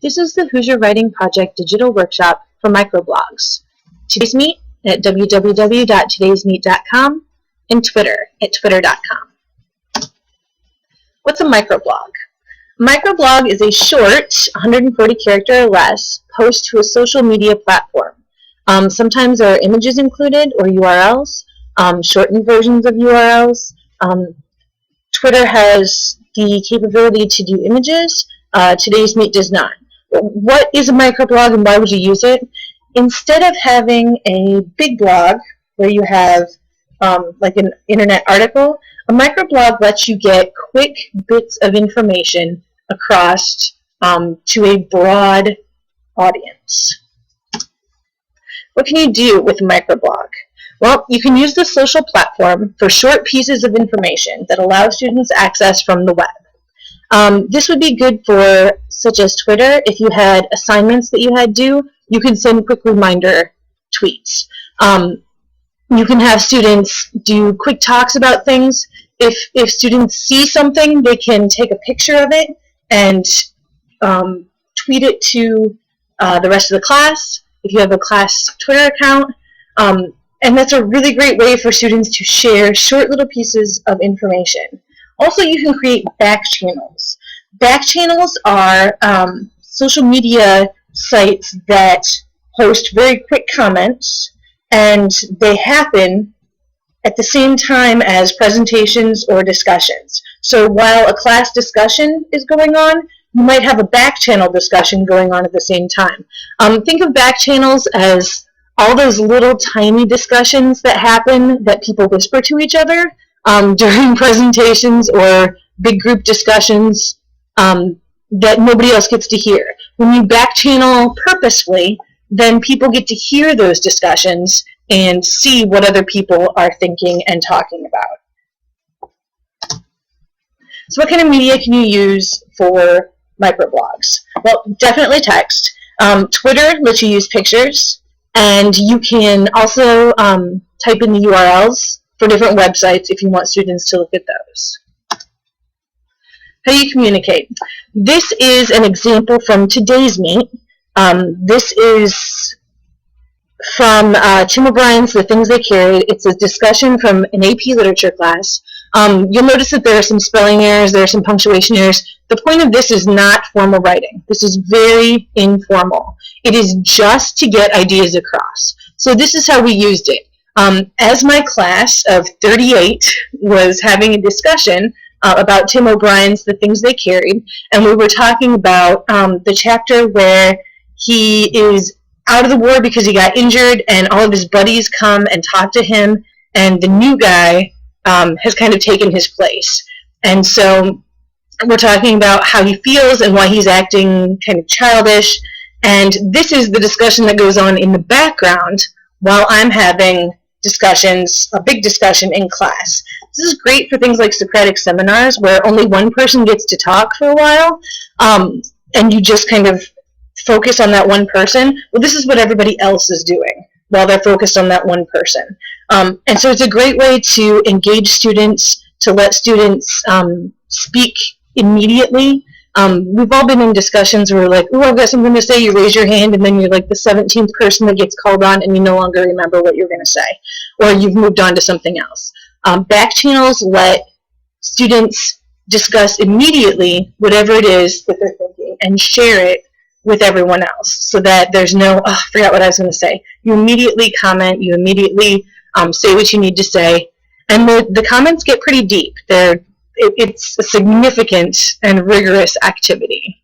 This is the Hoosier Writing Project digital workshop for microblogs. Today's Meet at www.todaysmeet.com and Twitter at twitter.com. What's a microblog? A microblog is a short, 140 character or less, post to a social media platform. Sometimes there are images included or URLs, shortened versions of URLs. Twitter has the capability to do images. Today's Meet does not. What is a microblog and why would you use it? Instead of having a big blog where you have like an internet article, a microblog lets you get quick bits of information across to a broad audience. What can you do with a microblog? Well, you can use the social platform for short pieces of information that allow students access from the web. This would be good for, such as Twitter, if you had assignments that you had due, you can send quick reminder tweets. You can have students do quick talks about things. If students see something, they can take a picture of it and tweet it to the rest of the class, if you have a class Twitter account. And that's a really great way for students to share short little pieces of information. Also, you can create back channels. Back channels are social media sites that post very quick comments, and they happen at the same time as presentations or discussions. So while a class discussion is going on, you might have a back channel discussion going on at the same time. Think of back channels as all those little tiny discussions that happen that people whisper to each other during presentations or big group discussions that nobody else gets to hear. When you back channel purposefully, then people get to hear those discussions and see what other people are thinking and talking about. So what kind of media can you use for microblogs? Well, definitely text. Twitter lets you use pictures, and you can also type in the URLs for different websites if you want students to look at those. How do you communicate? This is an example from today's Meet. This is from Tim O'Brien's The Things They Carried. It's a discussion from an AP literature class. You'll notice that there are some spelling errors, there are some punctuation errors. The point of this is not formal writing. This is very informal. It is just to get ideas across. So this is how we used it. As my class of 38 was having a discussion about Tim O'Brien's The Things They Carried, and we were talking about the chapter where he is out of the war because he got injured, and all of his buddies come and talk to him, and the new guy has kind of taken his place. And so we're talking about how he feels and why he's acting kind of childish, and this is the discussion that goes on in the background while I'm having discussions, a big discussion in class. This is great for things like Socratic seminars where only one person gets to talk for a while, and you just kind of focus on that one person. Well, this is what everybody else is doing while they're focused on that one person. And so it's a great way to engage students, to let students speak immediately. We've all been in discussions where we're like, oh, I've got something to say, you raise your hand, and then you're like the 17th person that gets called on, and you no longer remember what you're going to say, or you've moved on to something else. Back channels let students discuss immediately whatever it is that they're thinking and share it with everyone else, so that there's no, oh, I forgot what I was going to say. You immediately comment, you immediately say what you need to say, and the comments get pretty deep. It's a significant and rigorous activity.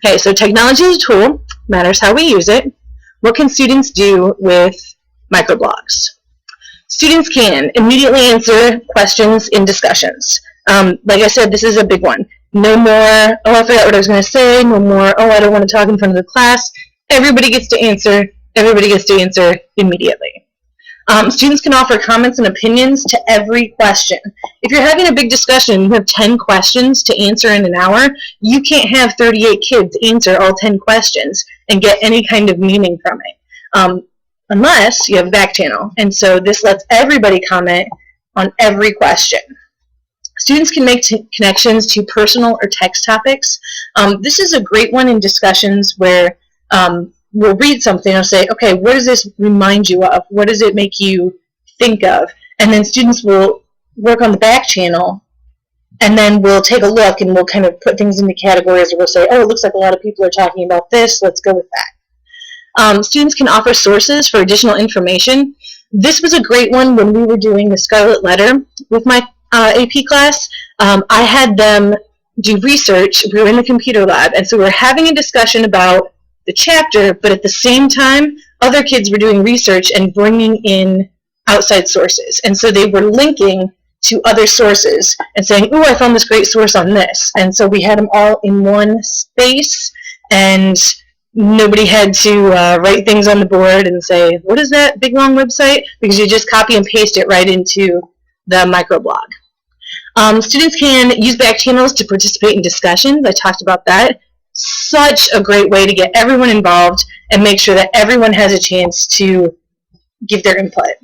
Okay, so technology is a tool, matters how we use it. What can students do with microblogs? Students can immediately answer questions in discussions. Like I said, this is a big one. No more, oh, I forgot what I was going to say. No more, oh, I don't want to talk in front of the class. Everybody gets to answer. Everybody gets to answer immediately. Students can offer comments and opinions to every question. If you're having a big discussion, you have 10 questions to answer in an hour, you can't have 38 kids answer all 10 questions and get any kind of meaning from it, unless you have a back channel. And so this lets everybody comment on every question. Students can make connections to personal or text topics. This is a great one in discussions where we'll read something and say, okay, what does this remind you of? What does it make you think of? And then students will work on the back channel, and then we'll take a look and we'll kind of put things into categories, or we'll say, oh, it looks like a lot of people are talking about this, let's go with that. Students can offer sources for additional information. This was a great one when we were doing the Scarlet Letter with my AP class. I had them do research. We were in the computer lab, and so we were having a discussion about the chapter, but at the same time, other kids were doing research and bringing in outside sources. And so they were linking to other sources and saying, ooh, I found this great source on this. And so we had them all in one space, and nobody had to write things on the board and say, what is that big long website? Because you just copy and paste it right into the microblog. Students can use back channels to participate in discussions. I talked about that. Such a great way to get everyone involved and make sure that everyone has a chance to give their input.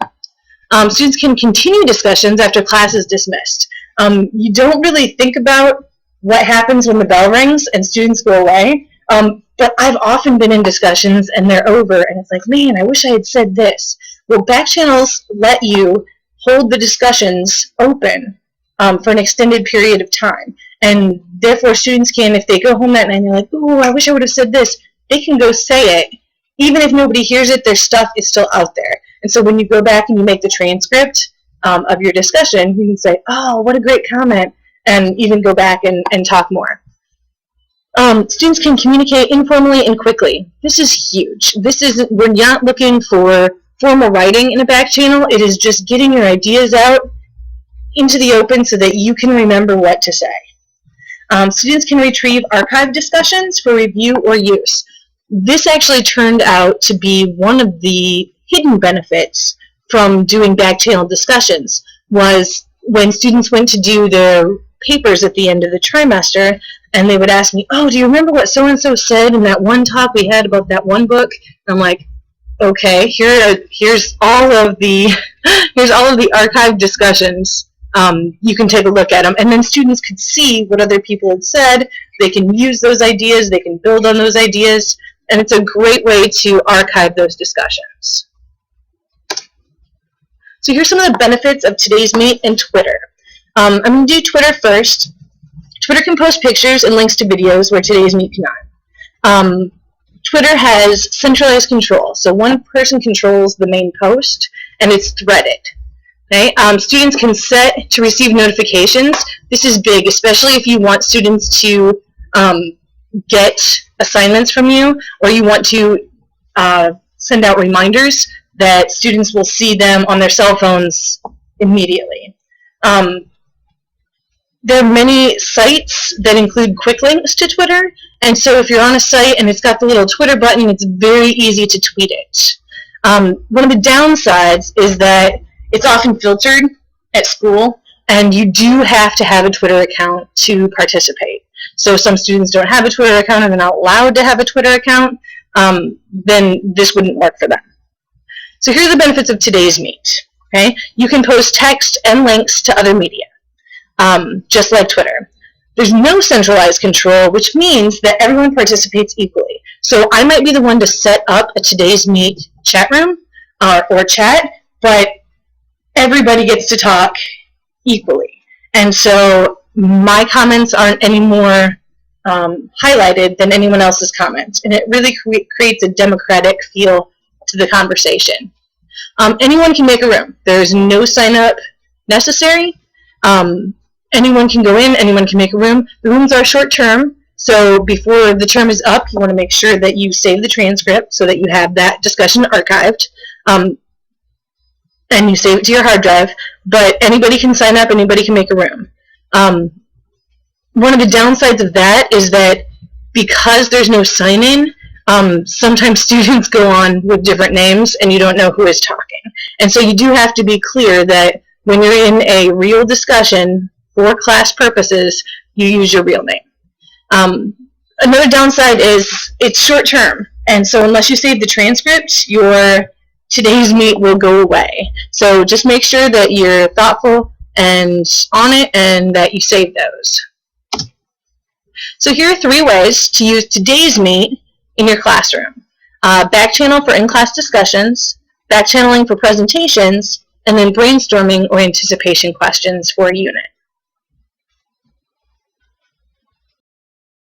Students can continue discussions after class is dismissed. You don't really think about what happens when the bell rings and students go away, but I've often been in discussions and they're over and it's like, man, I wish I had said this. Well, back channels let you hold the discussions open for an extended period of time. And therefore, students can, if they go home that night and they're like, oh, I wish I would have said this, they can go say it. Even if nobody hears it, their stuff is still out there. And so when you go back and you make the transcript of your discussion, you can say, oh, what a great comment, and even go back and talk more. Students can communicate informally and quickly. This is huge. We're not looking for formal writing in a back channel. It is just getting your ideas out into the open so that you can remember what to say. Students can retrieve archived discussions for review or use. This actually turned out to be one of the hidden benefits from doing back channel discussions, was when students went to do their papers at the end of the trimester, and they would ask me, oh, do you remember what so-and-so said in that one talk we had about that one book? And I'm like, okay, here's all of the archived discussions. You can take a look at them, and then students could see what other people had said. They can use those ideas, they can build on those ideas, and it's a great way to archive those discussions. So here's some of the benefits of Today's Meet and Twitter. I'm going to do Twitter first. Twitter can post pictures and links to videos where Today's Meet cannot. Twitter has centralized control, so one person controls the main post, and it's threaded. Okay? Students can set to receive notifications. This is big, especially if you want students to get assignments from you, or you want to send out reminders that students will see them on their cell phones immediately. There are many sites that include quick links to Twitter, and so if you're on a site and it's got the little Twitter button, it's very easy to tweet it. One of the downsides is that it's often filtered at school, and you do have to have a Twitter account to participate. So some students don't have a Twitter account and they're not allowed to have a Twitter account, then this wouldn't work for them. So here are the benefits of Today's Meet. Okay? You can post text and links to other media, just like Twitter. There's no centralized control, which means that everyone participates equally. So I might be the one to set up a Today's Meet chat room or chat, but everybody gets to talk equally. And so my comments aren't any more highlighted than anyone else's comments. And it really creates a democratic feel to the conversation. Anyone can make a room. There's no sign up necessary. Anyone can go in, anyone can make a room. The rooms are short term, so before the term is up, you want to make sure that you save the transcript so that you have that discussion archived. And you save it to your hard drive, but anybody can sign up, anybody can make a room. One of the downsides of that is that because there's no sign-in, sometimes students go on with different names and you don't know who is talking. And so you do have to be clear that when you're in a real discussion for class purposes, you use your real name. Another downside is it's short-term, and so unless you save the transcript, your Today's Meet will go away. So just make sure that you're thoughtful and on it, and that you save those. So here are 3 ways to use today's Meet in your classroom. Backchannel for in-class discussions, backchanneling for presentations, and then brainstorming or anticipation questions for a unit.